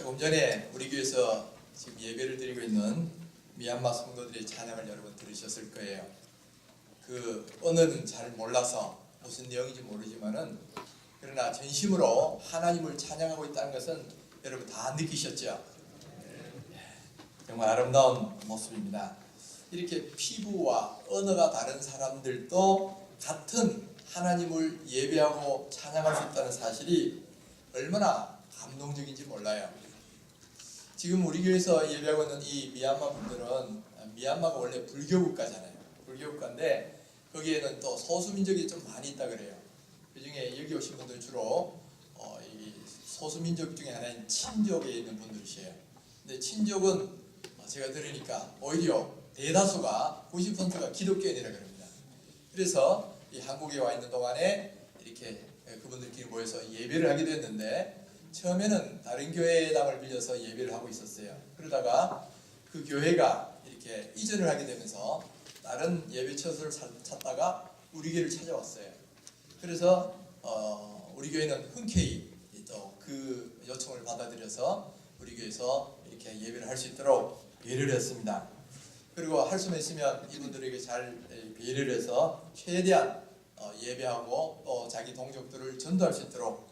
조금 전에 우리 교회에서 지금 예배를 드리고 있는 미얀마 성도들의 찬양을 여러분 들으셨을 거예요. 그 언어는 잘 몰라서 무슨 내용인지 모르지만은 그러나 전심으로 하나님을 찬양하고 있다는 것은 여러분 다 느끼셨죠? 정말 아름다운 모습입니다. 이렇게 피부와 언어가 다른 사람들도 같은 하나님을 예배하고 찬양할 수 있다는 사실이 얼마나 감동적인지 몰라요. 지금 우리 교회에서 예배하고 있는 이 미얀마 분들은 미얀마가 원래 불교 국가잖아요. 불교 국가인데 거기에는 또 소수민족이 좀 많이 있다 그래요. 그 중에 여기 오신 분들 주로 이 소수민족 중에 하나인 친족에 있는 분들이세요. 근데 친족은 제가 들으니까 오히려 대다수가 90%가 기독교인이라고 합니다. 그래서 이 한국에 와 있는 동안에 이렇게 그분들끼리 모여서 예배를 하게 됐는데 처음에는 다른 교회당을 빌려서 예배를 하고 있었어요. 그러다가 그 교회가 이렇게 이전을 하게 되면서 다른 예배 처소를 찾다가 우리 교회를 찾아왔어요. 그래서 우리 교회는 흔쾌히 또 그 요청을 받아들여서 우리 교회에서 이렇게 예배를 할 수 있도록 배려를 했습니다. 그리고 할 수만 있으면 이분들에게 잘 배려를 해서 최대한 예배하고 또 자기 동족들을 전도할 수 있도록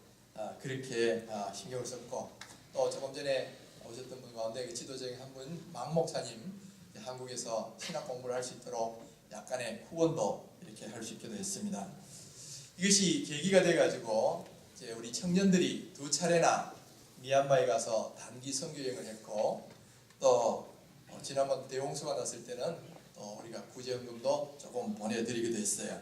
그렇게 신경을 썼고, 또 조금 전에 오셨던 분 가운데 그 지도자인 한 분 막 목사님 한국에서 신학 공부를 할 수 있도록 약간의 후원도 이렇게 할 수 있기도 했습니다. 이것이 계기가 돼가지고 이제 우리 청년들이 2차례나 미얀마에 가서 단기 선교 여행을 했고, 또 지난번 대홍수가 났을 때는 또 우리가 구제연금도 조금 보내드리기도 했어요.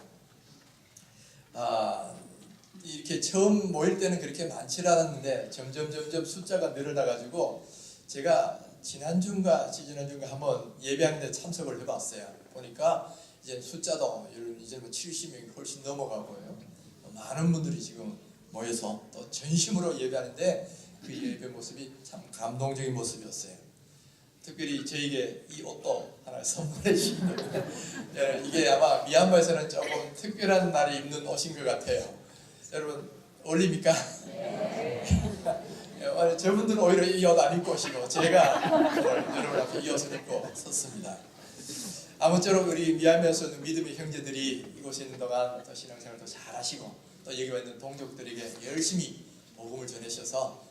이렇게 처음 모일 때는 그렇게 많지 않았는데 점점 숫자가 늘어나가지고 제가 지난주인가 지지난주인가 한번 예배하는데 참석을 해봤어요. 보니까 이제 숫자도 이제 70명이 훨씬 넘어가고요. 많은 분들이 지금 모여서 또 전심으로 예배하는데 그 예배 모습이 참 감동적인 모습이었어요. 특별히 저에게 이 옷도 하나 선물해 주신 거예요. 이게 아마 미얀마에서는 조금 특별한 날에 입는 옷인 것 같아요. 여러분 어울립니까? 네. 저분들은 오히려 이 옷 안 입고 오시고 제가 여러분 앞에 이 옷을 입고 섰습니다. 아무쪼록 우리 미얀마에서 있는 믿음의 형제들이 이곳에 있는 동안 또 신앙생활도 잘 하시고 또 여기 와 있는 동족들에게 열심히 복음을 전하셔서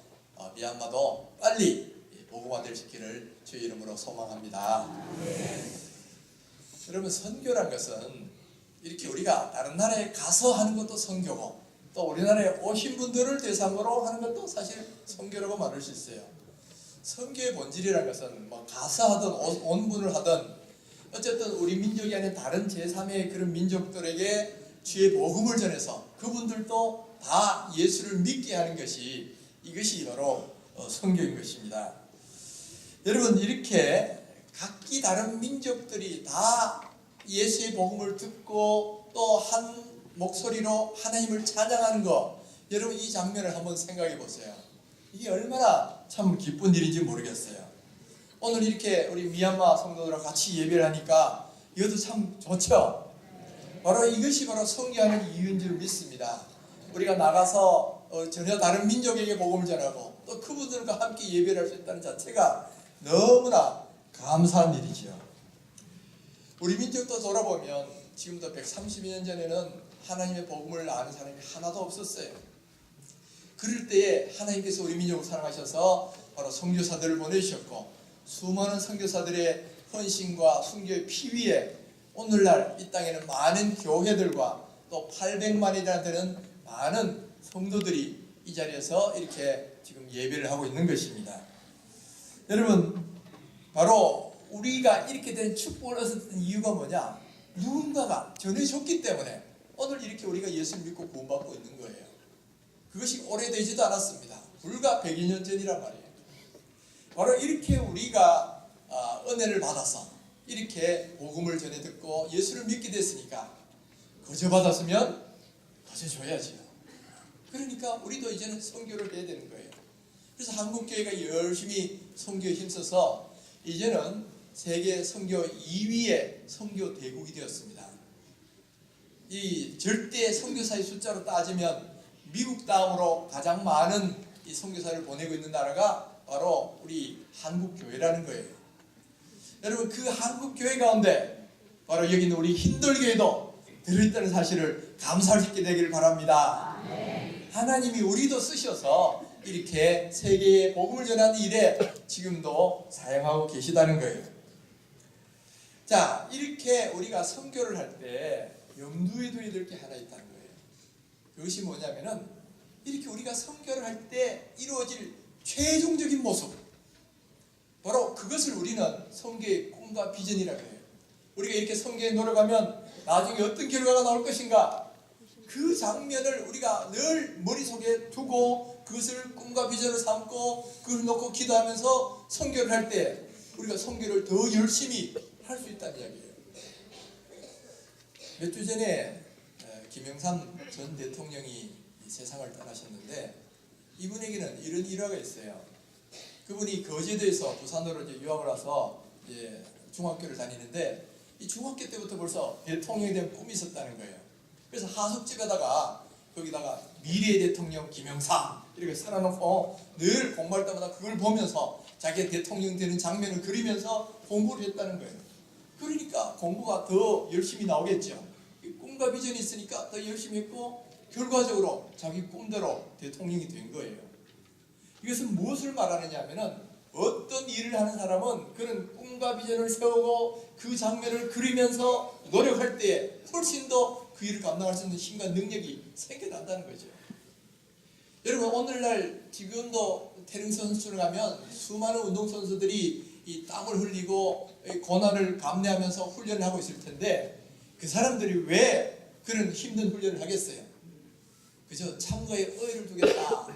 미얀마도 빨리 복음화 될 수 있기를 주의 이름으로 소망합니다. 여러분 선교란 것은 이렇게 우리가 다른 나라에 가서 하는 것도 선교고 또 우리나라에 오신 분들을 대상으로 하는 것도 사실 선교라고 말할 수 있어요. 선교의 본질이라는 것은 뭐 가서 하든 온분을 하든 어쨌든 우리 민족이 아닌 다른 제3의 그런 민족들에게 주의 복음을 전해서 그분들도 다 예수를 믿게 하는 것이 이것이 바로 선교인 것입니다. 여러분 이렇게 각기 다른 민족들이 다 예수의 복음을 듣고 또 한 목소리로 하나님을 찬양하는 것, 여러분 이 장면을 한번 생각해 보세요. 이게 얼마나 참 기쁜 일인지 모르겠어요. 오늘 이렇게 우리 미얀마 성도들과 같이 예배를 하니까 이것도 참 좋죠. 바로 이것이 바로 선교하는 이유인 줄 믿습니다. 우리가 나가서 전혀 다른 민족에게 복음을 전하고 또 그분들과 함께 예배를 할 수 있다는 자체가 너무나 감사한 일이죠. 우리 민족도 돌아보면 지금부터 132년 전에는 하나님의 복음을 아는 사람이 하나도 없었어요. 그럴 때에 하나님께서 우리 민족을 사랑하셔서 바로 선교사들을 보내주셨고 수많은 선교사들의 헌신과 순교의 피 위에 오늘날 이 땅에는 많은 교회들과 또 800만이나 되는 많은 성도들이 이 자리에서 이렇게 지금 예배를 하고 있는 것입니다. 여러분 바로 우리가 이렇게 된 축복을 얻었던 이유가 뭐냐? 누군가가 전해줬기 때문에 오늘 이렇게 우리가 예수를 믿고 구원받고 있는 거예요. 그것이 오래되지도 않았습니다. 불과 100여 년 전이란 말이에요. 바로 이렇게 우리가 은혜를 받아서 이렇게 복음을 전해 듣고 예수를 믿게 됐으니까 거저 받았으면 거저 줘야지요. 그러니까 우리도 이제는 선교를 해야 되는 거예요. 그래서 한국교회가 열심히 선교에 힘써서 이제는 세계 선교 2위의 선교 대국이 되었습니다. 이 절대 선교사의 숫자로 따지면 미국 다음으로 가장 많은 이 선교사를 보내고 있는 나라가 바로 우리 한국교회라는 거예요. 여러분, 그 한국교회 가운데 바로 여기 있는 우리 힌들교회도 들어있다는 사실을 감사할 수 있게 되기를 바랍니다. 하나님이 우리도 쓰셔서 이렇게 세계에 복음을 전하는 일에 지금도 사용하고 계시다는 거예요. 자, 이렇게 우리가 선교를 할 때 염두에 둬야 될 게 하나 있다는 거예요. 그것이 뭐냐면은 이렇게 우리가 선교를 할 때 이루어질 최종적인 모습, 바로 그것을 우리는 선교의 꿈과 비전이라고 해요. 우리가 이렇게 선교에 노력하면 나중에 어떤 결과가 나올 것인가, 그 장면을 우리가 늘 머릿속에 두고 그것을 꿈과 비전을 삼고 그걸 놓고 기도하면서 선교를 할 때 우리가 선교를 더 열심히 할 수 있다는 이야기예요. 몇 주 전에 김영삼 전 대통령이 이 세상을 떠나셨는데, 이분에게는 이런 일화가 있어요. 그분이 거제도에서 부산으로 이제 유학을 와서 이제 중학교를 다니는데, 이 중학교 때부터 벌써 대통령에 대한 꿈이 있었다는 거예요. 그래서 하숙집에다가 거기다가 미래의 대통령 김영삼 이렇게 써놓고 늘 공부할 때마다 그걸 보면서 자기가 대통령 되는 장면을 그리면서 공부를 했다는 거예요. 그러니까 공부가 더 열심히 나오겠죠. 꿈과 비전이 있으니까 더 열심히 했고 결과적으로 자기 꿈대로 대통령이 된 거예요. 이것은 무엇을 말하느냐 하면은, 어떤 일을 하는 사람은 그런 꿈과 비전을 세우고 그 장면을 그리면서 노력할 때에 훨씬 더 그 일을 감당할 수 있는 힘과 능력이 생겨난다는 거죠. 여러분, 오늘날 지금도 태릉 선수를 하면 수많은 운동선수들이 이 땀을 흘리고 고난을 감내하면서 훈련을 하고 있을 텐데, 그 사람들이 왜 그런 힘든 훈련을 하겠어요? 그저 참가에 의의를 두겠다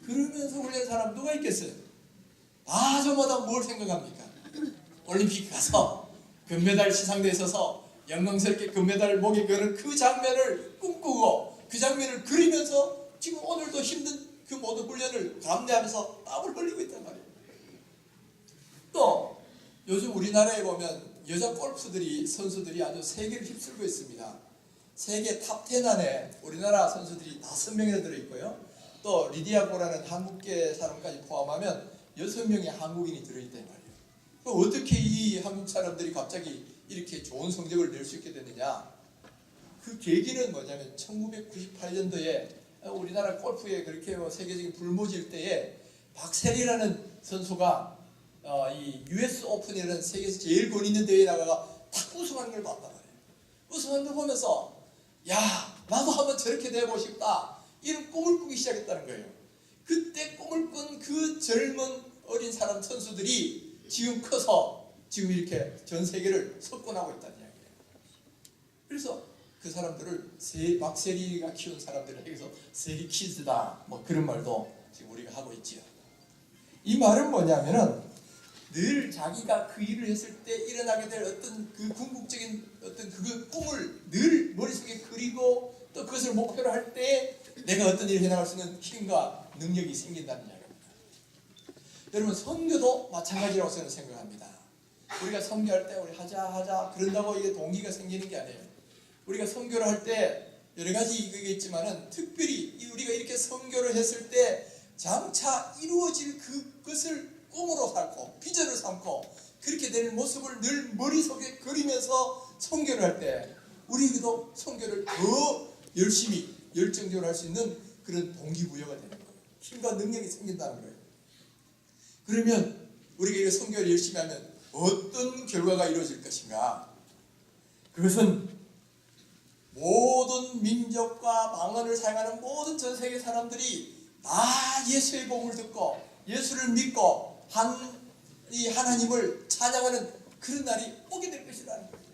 그러면서 훈련하는 사람 누가 있겠어요? 다 저마다 뭘 생각합니까? 올림픽 가서 금메달 시상대에 서서 영광스럽게 금메달을 목에 거는 그 장면을 꿈꾸고 그 장면을 그리면서 지금 오늘도 힘든 그 모든 훈련을 감내하면서 땀을 흘리고 있단 말이에요. 또 요즘 우리나라에 보면 여자 골프들이 선수들이 아주 세계를 휩쓸고 있습니다. 세계 탑10 안에 우리나라 선수들이 5명이나 들어있고요. 또 리디아고라는 한국계 사람까지 포함하면 6명의 한국인이 들어있단 말이에요. 그럼 어떻게 이 한국 사람들이 갑자기 이렇게 좋은 성적을 낼 수 있게 됐느냐? 그 계기는 뭐냐면 1998년도에 우리나라 골프에 그렇게 세계적인 불모질 때에 박세리라는 선수가 이 US 오픈이라는 세계에서 제일 권 있는 대회에 나가가 딱 우승하는 걸 봤단 말이에요. 우승하는 걸 보면서 야, 나도 한번 저렇게 되고 싶다, 이런 꿈을 꾸기 시작했다는 거예요. 그때 꿈을 꾼 그 젊은 어린 사람 선수들이 지금 커서 지금 이렇게 전 세계를 석권하고 있다는 이야기예요. 그래서 그 사람들을 박세리가 키운 사람들을 여기서 세리 키즈다 뭐 그런 말도 지금 우리가 하고 있지요. 이 말은 뭐냐면은 늘 자기가 그 일을 했을 때 일어나게 될 어떤 그 궁극적인 어떤 그 꿈을 늘 머릿속에 그리고 또 그것을 목표로 할 때 내가 어떤 일을 해나갈 수 있는 힘과 능력이 생긴다는 이야기입니다. 여러분, 선교도 마찬가지라고 저는 생각합니다. 우리가 선교할 때 우리 하자 그런다고 이게 동기가 생기는 게 아니에요. 우리가 선교를 할 때 여러 가지 이겠지만은 특별히 우리가 이렇게 선교를 했을 때 장차 이루어질 그것을 꿈으로 삼고 비전을 삼고 그렇게 되는 모습을 늘 머릿속에 그리면서 선교를 할 때 우리도 선교를 더 열심히 열정적으로 할 수 있는 그런 동기부여가 되는 거예요. 힘과 능력이 생긴다는 거예요. 그러면 우리가 이 선교를 열심히 하면 어떤 결과가 이루어질 것인가? 그것은 모든 민족과 방언을 사용하는 모든 전 세계 사람들이 다 예수의 복음을 듣고 예수를 믿고 이 하나님을 찬양하는 그런 날이 오게 될 것이라는 거예요.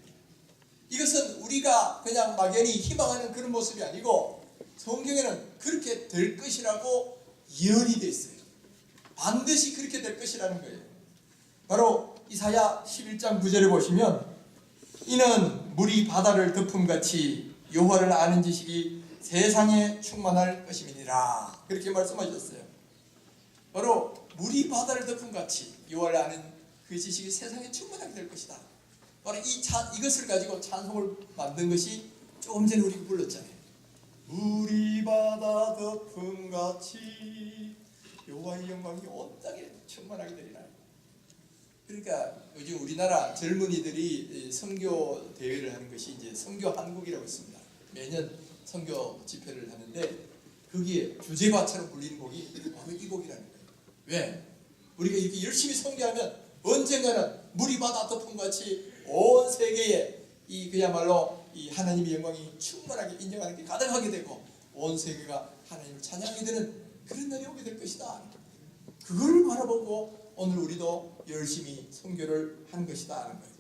이것은 우리가 그냥 막연히 희망하는 그런 모습이 아니고 성경에는 그렇게 될 것이라고 예언이 되어 있어요. 반드시 그렇게 될 것이라는 거예요. 바로 이사야 11장 9절에 보시면 이는 물이 바다를 덮음같이 여호와를 아는 지식이 세상에 충만할 것임이니라, 그렇게 말씀하셨어요. 바로 물이 바다를 덮음같이 여호와를 아는 그 지식이 세상에 충만하게 될 것이다. 바로 이것을 가지고 찬송을 만든 것이 조금 전에 우리가 불렀잖아요. 물이 바다 덮음같이 여호와의 영광이 온 땅에 충만하게 되리라. 그러니까 요즘 우리나라 젊은이들이 선교 대회를 하는 것이 이제 선교 한국이라고 있습니다. 매년 선교 집회를 하는데 거기에 주제가처럼 불리는 곡이 바로 이 곡이라는 거예요. 왜? 우리가 이렇게 열심히 선교하면 언젠가는 물이 바다 덮은 같이 온 세계에 이 그야말로 이 하나님의 영광이 충만하게 인정하는 게 가능하게 되고 온 세계가 하나님을 찬양하게 되는 그런 날이 오게 될 것이다. 그걸 바라보고 오늘 우리도 열심히 선교를 한 것이다 하는 거예요.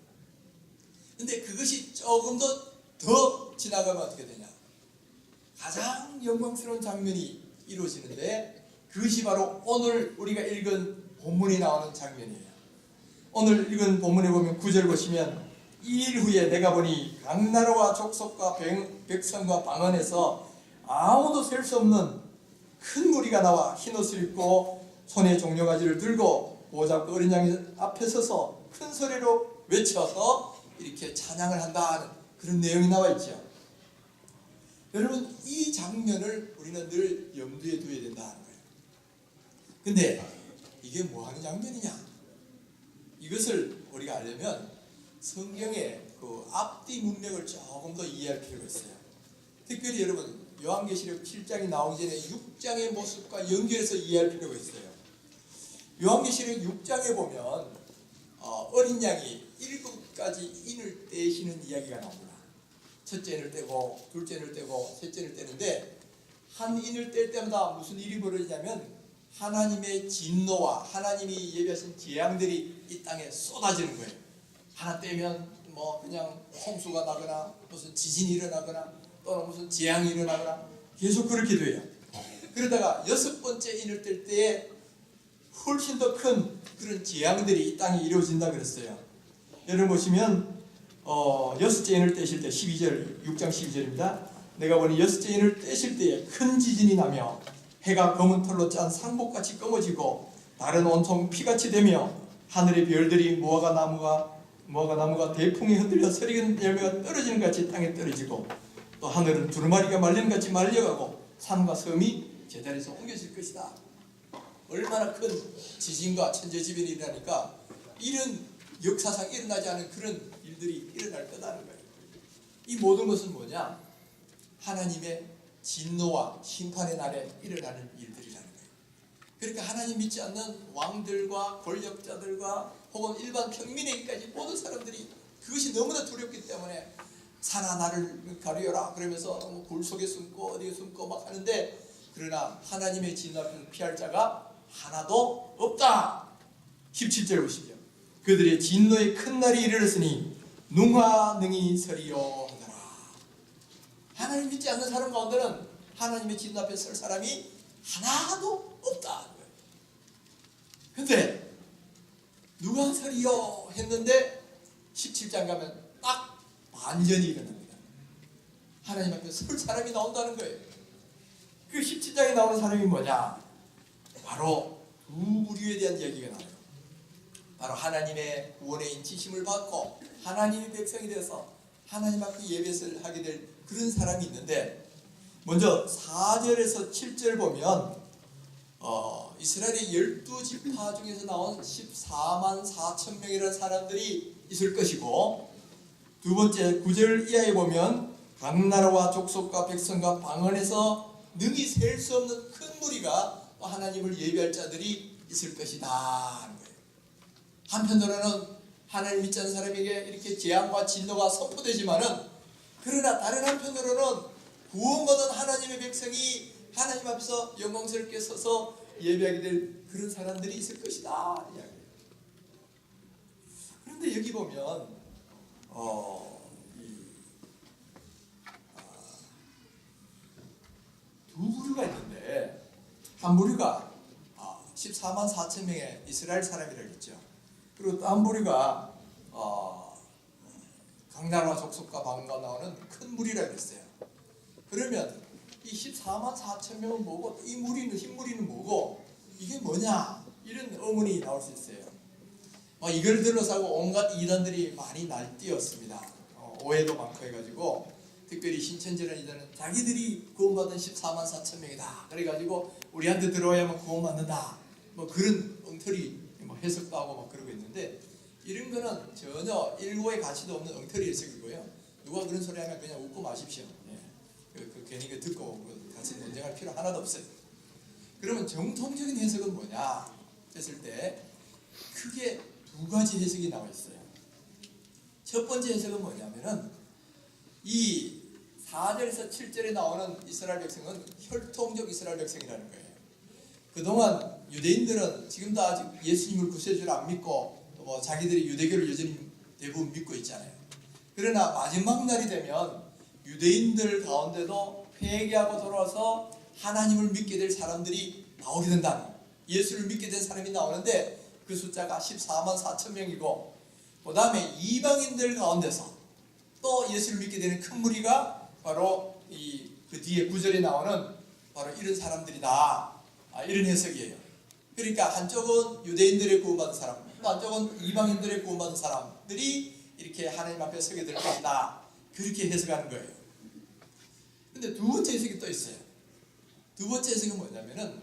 근데 그것이 조금 더 지나가면 어떻게 되냐? 가장 영광스러운 장면이 이루어지는데 그것이 바로 오늘 우리가 읽은 본문에 나오는 장면이에요. 오늘 읽은 본문에 보면 9절 보시면 이 일 후에 내가 보니 각 나라와 족속과 백성과 방언에서 아무도 셀 수 없는 큰 무리가 나와 흰옷을 입고 손에 종려가지를 들고 보잡고 어린 양 앞에 서서 큰 소리로 외쳐서 이렇게 찬양을 한다는 그런 내용이 나와 있죠. 여러분 이 장면을 우리는 늘 염두에 두어야 된다는 거예요. 근데 이게 뭐 하는 장면이냐? 이것을 우리가 알려면 성경의 그 앞뒤 문맥을 조금 더 이해할 필요가 있어요. 특별히 여러분 요한계시록 7장이 나오기 전에 6장의 모습과 연결해서 이해할 필요가 있어요. 요한계시록 6장에 보면 어린 양이 7가지 인을 떼시는 이야기가 나옵니다. 첫째 인을 떼고 둘째 인을 떼고 셋째 인을 떼는데 한 인을 뗄 때마다 무슨 일이 벌어지냐면 하나님의 진노와 하나님이 예비하신 재앙들이 이 땅에 쏟아지는 거예요. 하나 떼면 뭐 그냥 홍수가 나거나 무슨 지진이 일어나거나 또는 무슨 재앙이 일어나거나 계속 그렇게 돼요. 그러다가 6번째 인을 뗄 때에 훨씬 더 큰 그런 재앙들이 이 땅에 이루어진다 그랬어요. 여러분 보시면 6째 인을 떼실 때 12절 6장 12절입니다. 내가 보니 6째 인을 떼실 때에 큰 지진이 나며 해가 검은 털로 짠 상복같이 검어지고 달은 온통 피같이 되며 하늘의 별들이 무화과 나무가 대풍에 흔들려 서리는 열매가 떨어지는 같이 땅에 떨어지고 또 하늘은 두루마리가 말리는 같이 말려가고 산과 섬이 제자리에서 옮겨질 것이다. 얼마나 큰 지진과 천재지변이 일어나니까 이런 역사상 일어나지 않은 그런 일들이 일어날 거다는 거예요. 이 모든 것은 뭐냐? 하나님의 진노와 심판의 날에 일어나는 일들이라는 거예요. 그러니까 하나님 믿지 않는 왕들과 권력자들과 혹은 일반 평민에게까지 모든 사람들이 그것이 너무나 두렵기 때문에 산아 나를 가리어라 그러면서 굴 속에 숨고 어디에 숨고 막 하는데 그러나 하나님의 진노 앞에서 피할 자가 하나도 없다. 17절 보시죠. 그들의 진노의 큰 날이 이르렀으니 누가 능히 서리요 하더라. 하나님 믿지 않는 사람 가운데는 하나님의 진노 앞에 설 사람이 하나도 없다. 근데 누가 서리요 했는데 17장 가면 딱 반전이 일어납니다. 하나님 앞에 설 사람이 나온다는 거예요. 그 17장에 나오는 사람이 뭐냐? 바로 두 부류에 대한 이야기가 나와요. 바로 하나님의 구원의 인치심을 받고 하나님의 백성이 되어서 하나님 앞에 예배를 하게 될 그런 사람이 있는데 먼저 4절에서 7절 보면 이스라엘의 12지파 중에서 나온 14만 4천 명이라는 사람들이 있을 것이고 두 번째 9절 이하에 보면 각 나라와 족속과 백성과 방언에서 능히 셀 수 없는 큰 무리가 하나님을 예배할 자들이 있을 것이다 하는 거예요. 한편으로는 하나님 믿지 않는 사람에게 이렇게 재앙과 진노가 선포되지만은 그러나 다른 한편으로는 구원받은 하나님의 백성이 하나님 앞에서 영광스럽게 서서 예배하게 될 그런 사람들이 있을 것이다 이야기예요. 그런데 여기 보면 두 부류가 있는데 한 부류가 14만 4천 명의 이스라엘 사람이라고 했죠. 그리고 또 한 부류가 각 나라와 족속과 방언과 나오는 큰 무리라고 했어요. 그러면 이 14만 4천 명은 뭐고 이 무리는 흰 무리는 뭐고 이게 뭐냐 이런 의문이 나올 수 있어요. 이걸 들어서 온갖 이단들이 많이 날뛰었습니다. 오해도 많고 해가지고 특별히 신천지라는 이단은 자기들이 구원받은 14만 4천 명이다. 그래가지고 우리한테 들어와야만 구원받는다. 그런 엉터리 뭐 해석도 하고 막 그러고 있는데 이런 거는 전혀 일고의 가치도 없는 엉터리 해석이고요. 누가 그런 소리 하면 그냥 웃고 마십시오. 괜히 그 듣고 같이 논쟁할 필요 하나도 없어요. 그러면 정통적인 해석은 뭐냐 했을 때 크게 두 가지 해석이 나와 있어요. 첫 번째 해석은 뭐냐면은 이 4절에서 7절에 나오는 이스라엘 백성은 혈통적 이스라엘 백성이라는 거예요. 그동안 유대인들은 지금도 아직 예수님을 구세주를 안 믿고 뭐 자기들이 유대교를 여전히 대부분 믿고 있잖아요. 그러나 마지막 날이 되면 유대인들 가운데도 회개하고 돌아와서 하나님을 믿게 될 사람들이 나오게 된다. 예수를 믿게 된 사람이 나오는데 그 숫자가 14만 4천 명이고 그 다음에 이방인들 가운데서 또 예수를 믿게 되는 큰 무리가 바로 그 뒤에 9절에 나오는 바로 이런 사람들이다. 이런 해석이에요. 그러니까 한쪽은 유대인들의 구원받은 사람, 한쪽은 이방인들의 구원받은 사람들이 이렇게 하나님 앞에 서게 될 것이다. 그렇게 해석하는 거예요. 근데 두 번째 해석이 또 있어요. 두 번째 해석은 뭐냐면은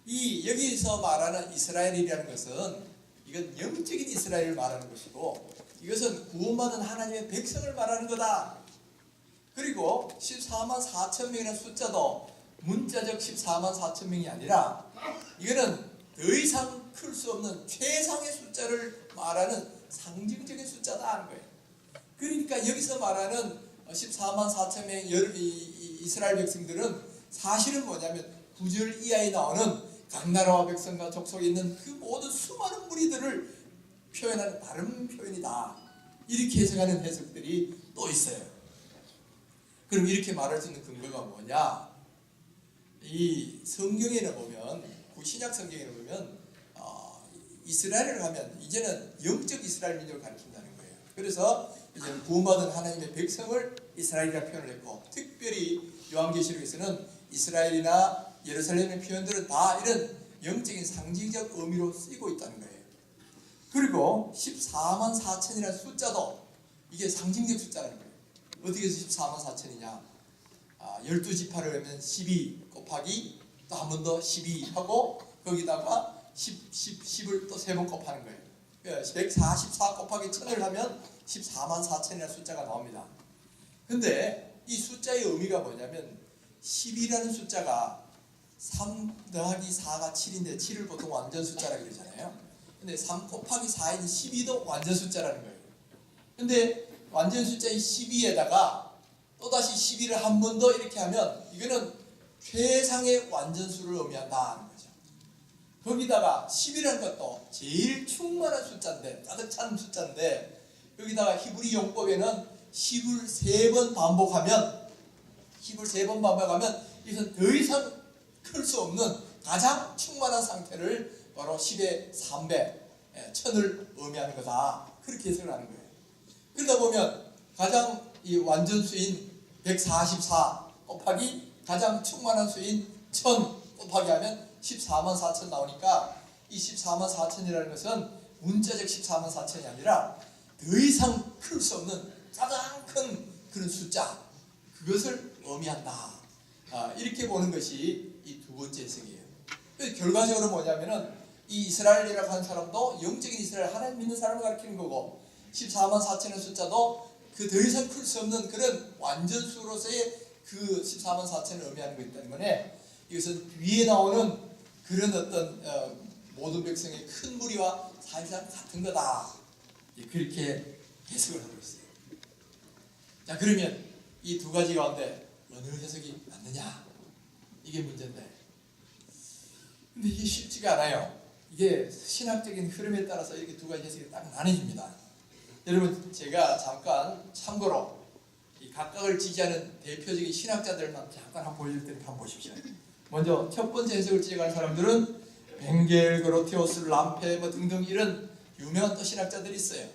여기서 말하는 이스라엘이라는 것은 이건 영적인 이스라엘을 말하는 것이고 이것은 구원받은 하나님의 백성을 말하는 거다. 그리고 14만 4천 명이라는 숫자도 문자적 14만 4천 명이 아니라 이거는 더 이상 클 수 없는 최상의 숫자를 말하는 상징적인 숫자다 하는 거예요. 그러니까 여기서 말하는 14만 4천 명의 이스라엘 백성들은 사실은 뭐냐면 9절 이하에 나오는 각 나라와 백성과 족속에 있는 그 모든 수많은 무리들을 표현하는 다른 표현이다. 이렇게 해석하는 해석들이 또 있어요. 그럼 이렇게 말할 수 있는 근거가 뭐냐? 이 성경에는 보면 구신약 성경에는 보면 이스라엘을 하면 이제는 영적 이스라엘 민족을 가리킨다는 거예요. 그래서 이제는 구원받은 하나님의 백성을 이스라엘이라 표현을 했고 특별히 요한계시록에서는 이스라엘이나 예루살렘의 표현들은 다 이런 영적인 상징적 의미로 쓰이고 있다는 거예요. 그리고 14만 4천이라는 숫자도 이게 상징적 숫자라는 거예요. 어떻게 해서 14만 4천이냐? 12지파를 하면 12 곱하기 또 한 번 더 12 하고 거기다가 10을 또 3번 곱하는 거예요. 144 곱하기 1000을 하면 14만 4천이라는 숫자가 나옵니다. 근데 이 숫자의 의미가 뭐냐면 10이라는 숫자가 3 더하기 4가 7인데 7을 보통 완전 숫자라고 그러잖아요. 근데 3 곱하기 4인 12도 완전 숫자라는 거예요. 근데 완전 숫자인 12에다가 또다시 12를 한 번 더 이렇게 하면 이거는 최상의 완전수를 의미한다는 거죠. 거기다가 10이라는 것도 제일 충만한 숫자인데 가득 찬 숫자인데 여기다가 히브리 용법에는 10을 3번 반복하면 이것은 더 이상 클 수 없는 가장 충만한 상태를 바로 10의 3배 1000을 의미하는 거다. 그렇게 해석을 하는 거예요. 그러다 보면 가장 이 완전수인 144 곱하기 가장 충만한 수인 1000 곱하기 하면 14만 4천 나오니까 이 14만 4천이라는 것은 문자적 14만 4천이 아니라 더 이상 클 수 없는 가장 큰 그런 숫자, 그것을 의미한다. 이렇게 보는 것이 이 두 번째 해석이에요. 결과적으로 뭐냐면은 이 이스라엘이라고 하는 사람도 영적인 이스라엘, 하나님 믿는 사람을 가리키는 거고 14만 4천의 숫자도 그 더 이상 클 수 없는 그런 완전수로서의 그 14만 4천을 의미하는 거기 때문에 이것은 위에 나오는 그런 어떤 모든 백성의 큰 무리와 사실상 같은 거다. 그렇게 해석을 하고 있어요. 자, 그러면 이 두 가지 가운데 어느 해석이 맞느냐? 이게 문제인데. 근데 이게 쉽지가 않아요. 이게 신학적인 흐름에 따라서 이렇게 두 가지 해석이 딱 나눠집니다. 여러분, 제가 잠깐 참고로 이 각각을 지지하는 대표적인 신학자들만 잠깐 한번 보여줄 테니까 한번 보십시오. 먼저 첫 번째 해석을 지적하는 사람들은 벵겔, 그로티오스, 람페 뭐 등등 이런 유명한 또 신학자들이 있어요.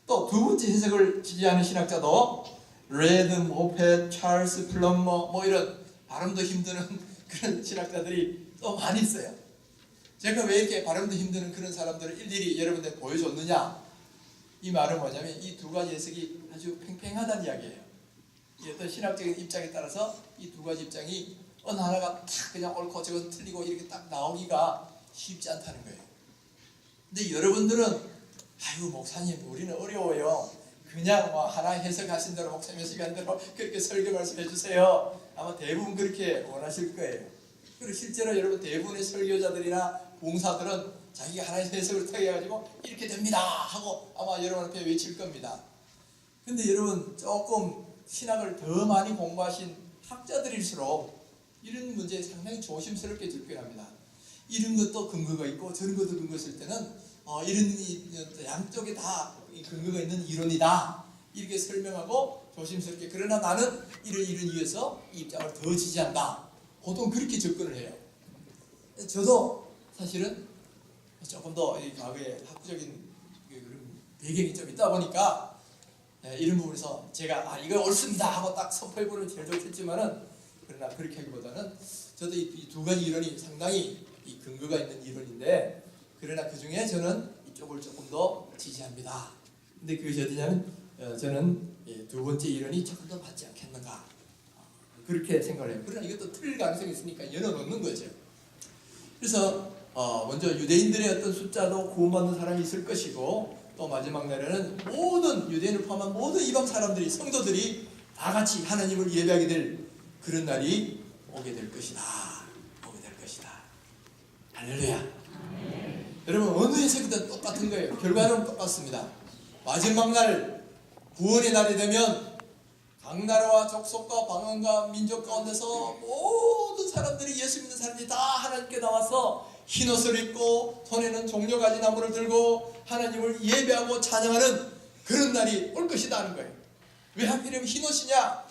또 두 번째 해석을 지지하는 신학자도 레드, 모펫, 찰스, 플럼머 뭐 이런 발음도 힘드는 그런 신학자들이 또 많이 있어요. 제가 왜 이렇게 발음도 힘드는 그런 사람들을 일일이 여러분들 보여줬느냐? 이 말은 뭐냐면 이 두 가지 해석이 아주 팽팽하다는 이야기예요. 이 어떤 신학적인 입장에 따라서 이 두 가지 입장이 어느 하나가 딱 그냥 옳고 저건 틀리고 이렇게 딱 나오기가 쉽지 않다는 거예요. 근데 여러분들은 아유 목사님 우리는 어려워요. 그냥 뭐 하나 해석하신 대로 목사님 시간대로 그렇게 설교 말씀해 주세요. 아마 대부분 그렇게 원하실 거예요. 그리고 실제로 여러분 대부분의 설교자들이나 봉사들은 자기가 하나의 해석을 통해 가지고 이렇게 됩니다 하고 아마 여러분 앞에 외칠 겁니다. 근데 여러분 조금 신학을 더 많이 공부하신 학자들일수록 이런 문제에 상당히 조심스럽게 접근합니다. 이런 것도 근거가 있고 저런 것도 근거가 있을 때는 이런 양쪽에 다 근거가 있는 이론이다 이렇게 설명하고 조심스럽게 그러나 나는 이런 이유에서 이 입장을 더 지지한다. 보통 그렇게 접근을 해요. 저도 사실은 조금 더 과거에 학구적인 배경이 좀 있다 보니까 이런 부분에서 제가 이거 옳습니다 하고 딱 선포해보는 제일 좋겠지만은 그러나 그렇게 하기보다는 저도 이 두 가지 이론이 상당히 이 근거가 있는 이론인데 그러나 그 중에 저는 이쪽을 조금 더 지지합니다. 근데 그것이 어디냐면 저는 두 번째 이론이 조금 더 맞지 않겠는가 그렇게 생각을 해요. 그러나 이것도 틀릴 가능성이 있으니까 열어놓는 거죠. 그래서 먼저 유대인들의 어떤 숫자도 구원받는 사람이 있을 것이고 또 마지막 날에는 모든 유대인을 포함한 모든 이방 사람들이 성도들이 다 같이 하나님을 예배하게 될 그런 날이 오게 될 것이다. 오게 될 것이다. 할렐루야. 여러분 어느 해석이든 똑같은 거예요. 결과는 똑같습니다. 마지막 날 구원의 날이 되면 각 나라와 족속과 방언과 민족 가운데서 모든 사람들이 예수 믿는 사람들이 다 하나님께 나와서 흰옷을 입고 손에는 종려가지 나무를 들고 하나님을 예배하고 찬양하는 그런 날이 올 것이다 하는 거예요. 왜 하필이면 흰옷이냐?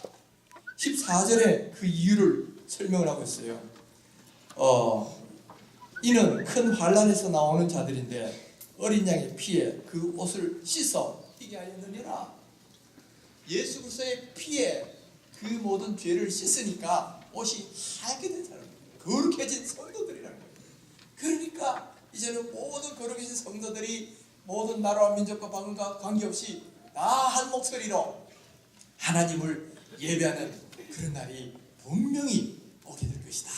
14절에 그 이유를 설명을 하고 있어요. 이는 큰 환난에서 나오는 자들인데 어린 양의 피에 그 옷을 씻어 튀게 하였느니라. 예수 그리스도의 피에 그 모든 죄를 씻으니까 옷이 하얗게 된 사람, 거룩해진 성도들이라는 거예요. 그러니까 이제는 모든 거룩해진 성도들이 모든 나라와 민족과 방언과 관계없이 다 한 목소리로 하나님을 예배하는 그런 날이 분명히 오게 될 것이다.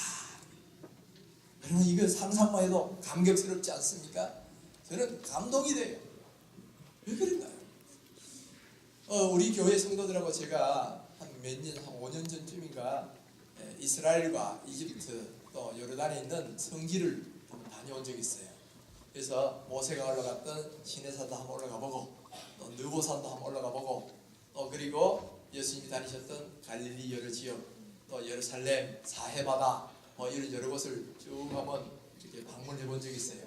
여러분 이거 상상만 해도 감격스럽지 않습니까? 저는 감동이 돼요. 왜 그런가요? 우리 교회 성도들하고 제가 한 몇 년, 한 5년 전쯤인가 이스라엘과 이집트 또 요르단에 있는 성지를 한번 다녀온 적이 있어요. 그래서 모세가 올라갔던 시내산도 한번 올라가 보고 또 느보산도 한번 올라가 보고 또 그리고 예수님이 다니셨던 갈릴리 여러 지역 또 예루살렘 사해바다 이런 여러 곳을 쭉 한번 이렇게 방문해 본 적이 있어요.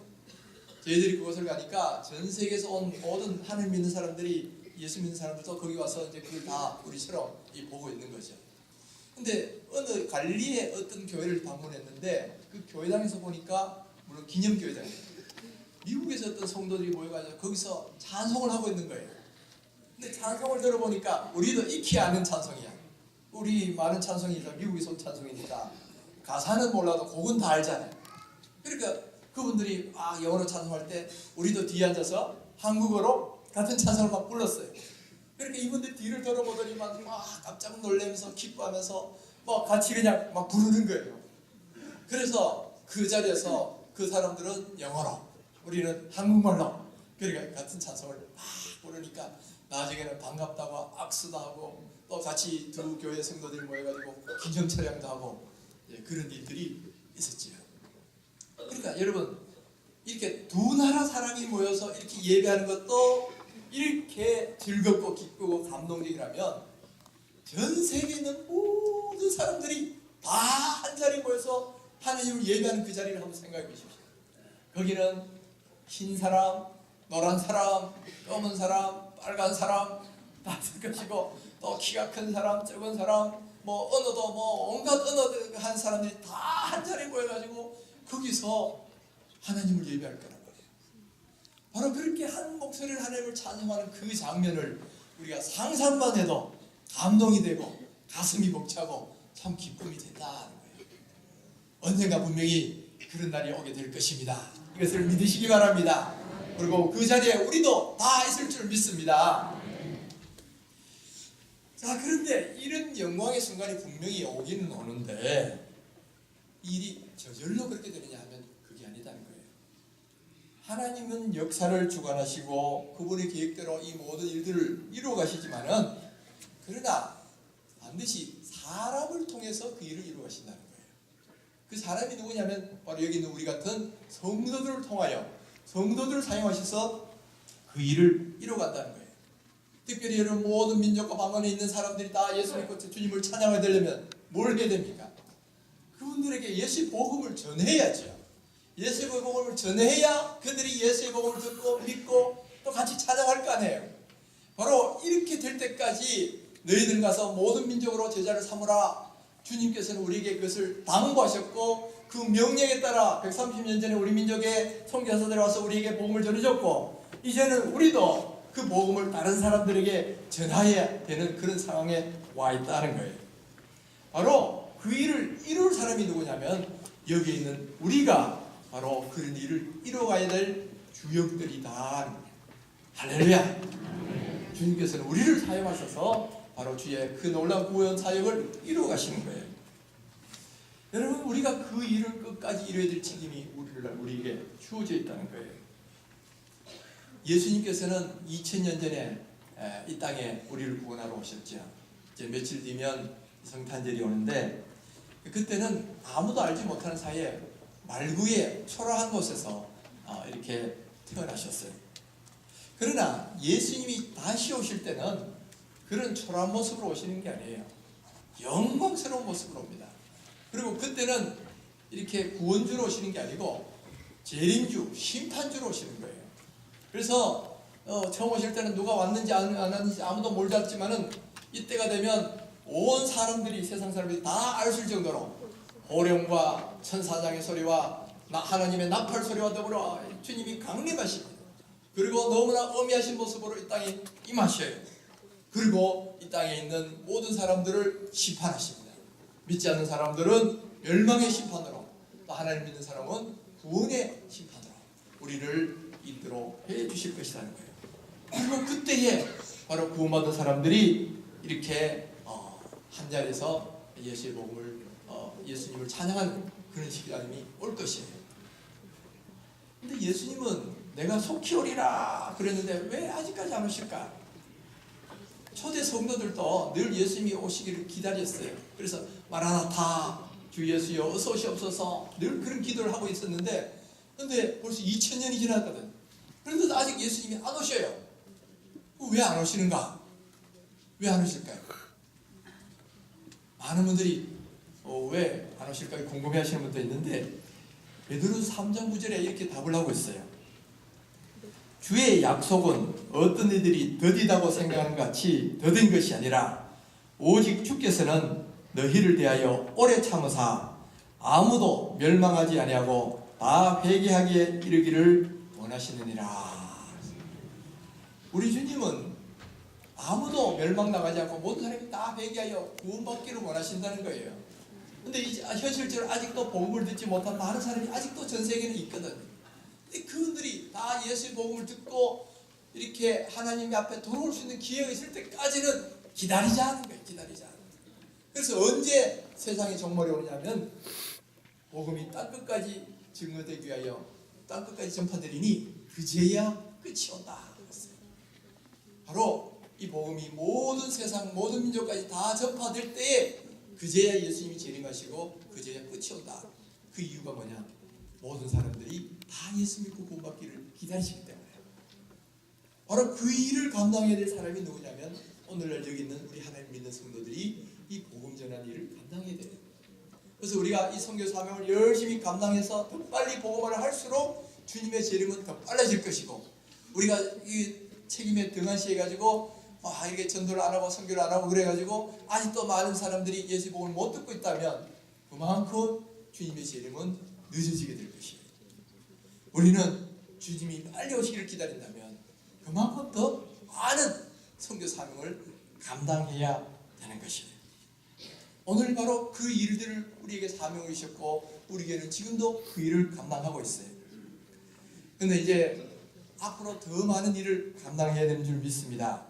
저희들이 그곳을 가니까 전 세계에서 온 모든 하늘 믿는 사람들이 예수 믿는 사람들도 거기 와서 이제 그걸 다 우리처럼 보고 있는 거죠. 근데 어느 갈릴리의 어떤 교회를 방문했는데 그 교회당에서 보니까 물론 기념교회당이에요. 미국에서 어떤 성도들이 모여가지고 거기서 찬송을 하고 있는 거예요. 근데 찬송을 들어보니까 우리도 익히 아는 찬송이야. 우리 많은 찬송이 미국에서 온 찬송이니까 가사는 몰라도 곡은 다 알잖아요. 그러니까 그분들이 영어로 찬송할 때 우리도 뒤에 앉아서 한국어로 같은 찬송을 막 불렀어요. 그러니까 이분들 뒤를 돌아보더니 막 깜짝 놀라면서 기뻐하면서 같이 그냥 막 부르는 거예요. 그래서 그 자리에서 그 사람들은 영어로 우리는 한국말로 그러니까 같은 찬송을 막 부르니까 나중에는 반갑다고 악수도 하고 또 같이 두 교회 성도들이 모여가지고 기념 촬영도 하고 그런 일들이 있었지요. 그러니까 여러분 이렇게 두 나라 사람이 모여서 이렇게 예배하는 것도 이렇게 즐겁고 기쁘고 감동적이라면 전 세계에 있는 모든 사람들이 다 한 자리에 모여서 하나님을 예배하는 그 자리를 한번 생각해 보십시오. 거기는 흰 사람, 노란 사람, 검은 사람, 빨간 사람 다 있을 것이고 또 키가 큰 사람, 적은 사람 언어도 온갖 언어 한 사람들이 다 한 자리에 모여가지고 거기서 하나님을 예배할 거란 말이에요. 바로 그렇게 한 목소리를 하나님을 찬송하는 그 장면을 우리가 상상만 해도 감동이 되고 가슴이 벅차고 참 기쁨이 된다는 거예요. 언젠가 분명히 그런 날이 오게 될 것입니다. 이것을 믿으시기 바랍니다. 그리고 그 자리에 우리도 다 있을 줄 믿습니다. 자, 그런데 이런 영광의 순간이 분명히 오기는 오는데 일이 저절로 그렇게 되느냐 하면 그게 아니다는 거예요. 하나님은 역사를 주관하시고 그분의 계획대로 이 모든 일들을 이루어 가시지만은 그러나 반드시 사람을 통해서 그 일을 이루어 가신다는 거예요. 그 사람이 누구냐면 바로 여기 있는 우리 같은 성도들을 통하여 성도들을 사용하셔서 그 일을 이루어 간다는 거예요. 특별히 여러분 모든 민족과 방언에 있는 사람들이 다 예수 믿고 주님을 찬양하게 되려면 뭘 해야 됩니까? 그분들에게 예수의 복음을 전해야죠. 예수의 복음을 전해야 그들이 예수의 복음을 듣고 믿고 또 같이 찬양할 거 아니에요. 바로 이렇게 될 때까지 너희들 가서 모든 민족으로 제자를 삼으라. 주님께서는 우리에게 그것을 당부하셨고 그 명령에 따라 130년 전에 우리 민족의 선교사들이 와서 우리에게 복음을 전해줬고 이제는 우리도 그 복음을 다른 사람들에게 전해야 되는 그런 상황에 와 있다는 거예요. 바로 그 일을 이룰 사람이 누구냐면 여기에 있는 우리가 바로 그런 일을 이뤄가야 될 주역들이다. 할렐루야. 주님께서는 우리를 사용하셔서 바로 주의 그 놀라운 구원 사역을 이루어 가시는 거예요. 여러분 우리가 그 일을 끝까지 이루어야 될 책임이 우리에게 주어져 있다는 거예요. 예수님께서는 2000년 전에 이 땅에 우리를 구원하러 오셨죠. 이제 며칠 뒤면 성탄절이 오는데 그때는 아무도 알지 못하는 사이에 말구의 초라한 곳에서 이렇게 태어나셨어요. 그러나 예수님이 다시 오실 때는 그런 초라한 모습으로 오시는 게 아니에요. 영광스러운 모습으로 옵니다. 그리고 그때는 이렇게 구원주로 오시는 게 아니고 재림주, 심판주로 오시는 거예요. 그래서 처음 오실 때는 누가 왔는지 안 왔는지 아무도 몰랐지만은 이때가 되면 온 사람들이 세상 사람들이 다 알 수 있을 정도로 호령과 천사장의 소리와 하나님의 나팔 소리와 더불어 주님이 강림하십니다. 그리고 너무나 어미하신 모습으로 이 땅에 임하셔요. 그리고 이 땅에 있는 모든 사람들을 심판하십니다. 믿지 않는 사람들은 멸망의 심판으로 또 하나님 믿는 사람은 구원의 심판으로 우리를 인도로 해주실 것이라는 거예요. 그리고 그때에 바로 구원받은 사람들이 이렇게 한 자리에서 예수의 복음을 예수님을 찬양하는 그런 시간이 올 것이에요. 근데 예수님은 내가 속히 오리라 그랬는데 왜 아직까지 안 오실까? 초대 성도들도 늘 예수님이 오시기를 기다렸어요. 그래서 마라나타 주 예수여 어서 오시옵소서 늘 그런 기도를 하고 있었는데 근데 벌써 2000년이 지났거든. 그런데도 아직 예수님이 안 오셔요. 왜 안 오시는가? 왜 안 오실까요? 많은 분들이 왜 안 오실까 궁금해 하시는 분도 있는데 베드로서 3장 9절에 이렇게 답을 하고 있어요. 주의 약속은 어떤 이들이 더디다고 생각하는 것 같이 더딘 것이 아니라 오직 주께서는 너희를 대하여 오래 참으사 아무도 멸망하지 아니하고 다 회개하기에 이르기를 원하시느니라. 우리 주님은 아무도 멸망나가지 않고 모든 사람이 다 회개하여 구원받기를 원하신다는 거예요. 근데 현실적으로 아직도 복음을 듣지 못한 많은 사람이 아직도 전 세계에는 있거든. 근데 그분들이 다 예수의 복음을 듣고 이렇게 하나님 앞에 돌아올 수 있는 기회가 있을 때까지는 기다리자 하는 거예요. 기다리자. 그래서 언제 세상에 종말이 오냐면 복음이 땅끝까지 증거되기 위하여 땅끝까지 전파되리니 그제야 끝이 온다. 바로 이 복음이 모든 세상 모든 민족까지 다 전파될 때에 그제야 예수님이 재림하시고 그제야 끝이 온다. 그 이유가 뭐냐? 모든 사람들이 다 예수 믿고 구원받기를 기다리시기 때문에. 바로 그 일을 감당해야 될 사람이 누구냐면 오늘날 여기 있는 우리 하나님 믿는 성도들이 이 복음 전하는 일을 감당해야 돼요. 그래서 우리가 이 선교 사명을 열심히 감당해서 더 빨리 복음을 할수록 주님의 재림은 더 빨라질 것이고 우리가 이 책임에 등한시해가지고 이게 전도를 안 하고 선교를 안 하고 그래가지고 아직도 많은 사람들이 예수 복음을 못 듣고 있다면 그만큼 주님의 재림은 늦어지게 될 것이에요. 우리는 주님이 빨리 오시기를 기다린다면 그만큼 더 많은 선교 사명을 감당해야 되는 것이에요. 오늘 바로 그 일들을 우리에게 사명을 주셨고 우리에게는 지금도 그 일을 감당하고 있어요. 그런데 이제 앞으로 더 많은 일을 감당해야 되는 줄 믿습니다.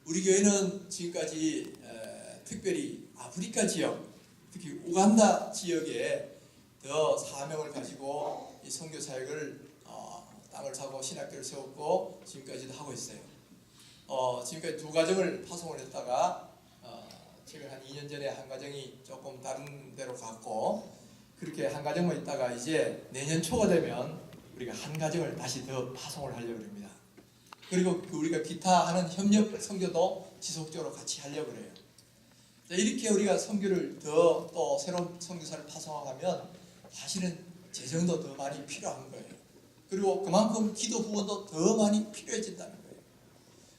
우리 교회는 지금까지 특별히 아프리카 지역, 특히 우간다 지역에 더 사명을 가지고 이 선교 사역을 땅을 사고 신학교를 세웠고 지금까지도 하고 있어요. 지금까지 두 가정을 파송을 했다가 최근 한 2년 전에 한 가정이 조금 다른 데로 갔고, 그렇게 한 가정만 있다가 이제 내년 초가 되면 우리가 한 가정을 다시 더 파송을 하려고 합니다. 그리고 우리가 기타 하는 협력 선교도 지속적으로 같이 하려고 해요. 이렇게 우리가 선교를 또 새로운 선교사를 파송하면 사실은 재정도 더 많이 필요한 거예요. 그리고 그만큼 기도 후원도 더 많이 필요해진다는 거예요.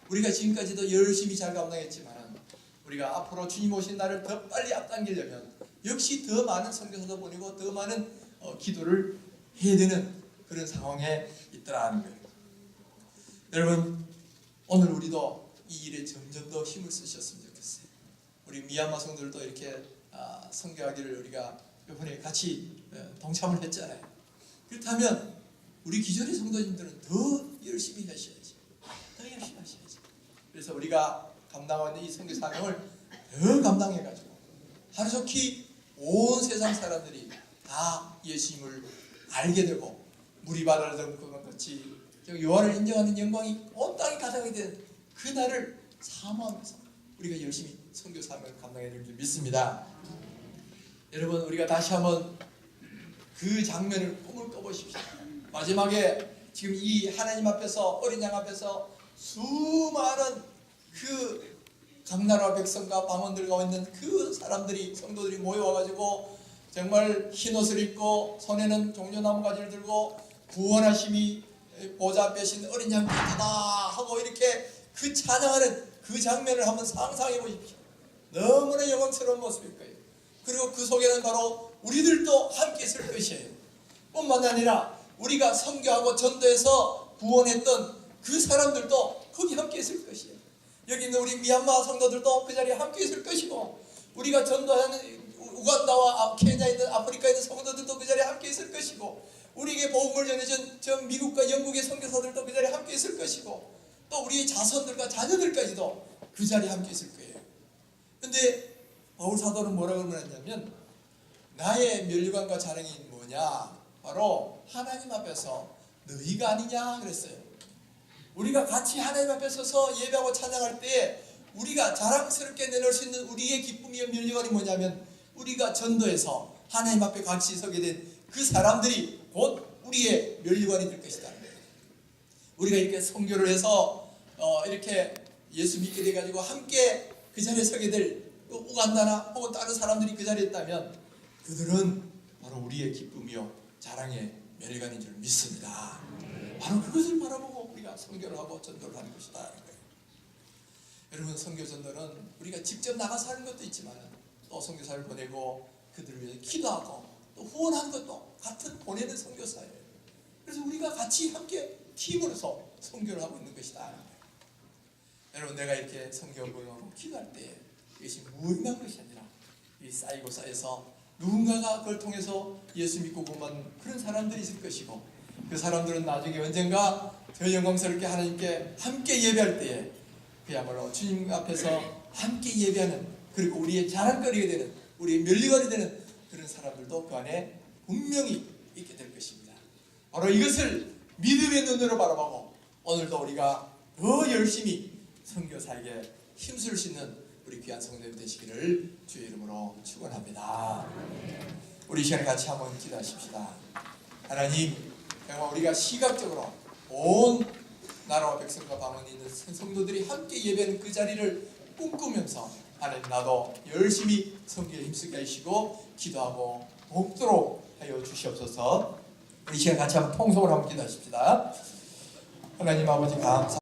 우리가 지금까지도 열심히 잘 감당했지만 우리가 앞으로 주님 오신 날을 더 빨리 앞당기려면 역시 더 많은 선교사도 보내고 더 많은 기도를 해야 되는 그런 상황에 있더라는 거예요. 여러분, 오늘 우리도 이 일에 점점 더 힘을 쓰셨으면 좋겠어요. 우리 미얀마 성도들도 이렇게 선교하기를 우리가 이번에 같이 동참을 했잖아요. 그렇다면 우리 기존의 성도님들은 더 열심히 하셔야지. 더 열심히 하셔야지. 그래서 우리가 감당하고 있는 이 선교 사명을 더 감당해가지고 하루속히 온 세상 사람들이 다 예수님을 알게 되고 물이 바다를 덮은 것 같이 요한을 인정하는 영광이 온 땅에 가득하게 된 그날을 사모하면서 우리가 열심히 선교 사명을 감당해야 될 줄 믿습니다. 여러분, 우리가 다시 한번 그 장면을 꿈을 꿔보십시오. 마지막에 지금 이 하나님 앞에서, 어린 양 앞에서 수많은 그 각나라 백성과 방언들과 있는 그 사람들이, 성도들이 모여와가지고 정말 흰옷을 입고 손에는 종려나무 가지를 들고 구원하심이 보좌 앞에 신 어린 양 같다 하고 이렇게 그 찬양하는 그 장면을 한번 상상해 보십시오. 너무나 영광스러운 모습일 거예요. 그리고 그 속에는 바로 우리들도 함께 있을 것이에요. 뿐만 아니라 우리가 선교하고 전도해서 구원했던 그 사람들도 거기 함께 있을 것이에요. 여기 있는 우리 미얀마 성도들도 그 자리에 함께 있을 것이고, 우리가 전도하는 우간다와 케냐에 있는 아프리카에 있는 성도들도 그 자리에 함께 있을 것이고, 우리에게 복음을 전해준 전 미국과 영국의 선교사들도 그 자리에 함께 있을 것이고, 또 우리의 자손들과 자녀들까지도 그 자리에 함께 있을 거예요. 근데 바울 사도는 뭐라고 말했냐면, 나의 면류관과 자랑이 뭐냐? 바로 하나님 앞에서 너희가 아니냐 그랬어요. 우리가 같이 하나님 앞에 서서 예배하고 찬양할 때 우리가 자랑스럽게 내놓을 수 있는 우리의 기쁨이며 면류관이 뭐냐면, 우리가 전도해서 하나님 앞에 같이 서게 된 그 사람들이 곧 우리의 면류관이 될 것이다. 우리가 이렇게 선교를 해서 이렇게 예수 믿게 돼가지고 함께 그 자리에 서게 될 우간다나 혹은 다른 사람들이 그 자리에 있다면 그들은 바로 우리의 기쁨이요 자랑의 면류관인 줄 믿습니다. 바로 그것을 바라보고 우리가 선교를 하고 전도를 하는 것이다. 여러분, 선교 전도는 우리가 직접 나가서 하는 것도 있지만 또 선교사를 보내고 그들을 위해 기도하고 또 후원하는 것도 같은 보내는 선교사예요. 그래서 우리가 같이 함께 팀으로서 선교를 하고 있는 것이다. 여러분, 내가 이렇게 선교하고 기도할 때 이것이 무의미한 것이 아니라 이 쌓이고 쌓여서 누군가가 그걸 통해서 예수 믿고 구원받는 그런 사람들이 있을 것이고, 그 사람들은 나중에 언젠가 더 영광스럽게 하나님께 함께 예배할 때에 그야말로 주님 앞에서 함께 예배하는, 그리고 우리의 자랑거리가 되는, 우리의 면류관이 되는 그런 사람들도 그 안에 분명히 있게 될 것입니다. 바로 이것을 믿음의 눈으로 바라보고 오늘도 우리가 더 열심히 선교사에게 힘쓸 수 있는 우리 귀한 성도님 되시기를 주의 이름으로 축원합니다. 우리 이 시간에 같이 한번 기도하십시다. 하나님, 정말 우리가 시각적으로 온 나라와 백성과 방언이 있는 성도들이 함께 예배하는 그 자리를 꿈꾸면서 하나님, 나도 열심히 선교에 힘쓰게 하시고 기도하고 돕도록 하여 주시옵소서. 우리 이 시간 같이 한번 통성을 한번 기도하십시다. 하나님 아버지, 감사합니다.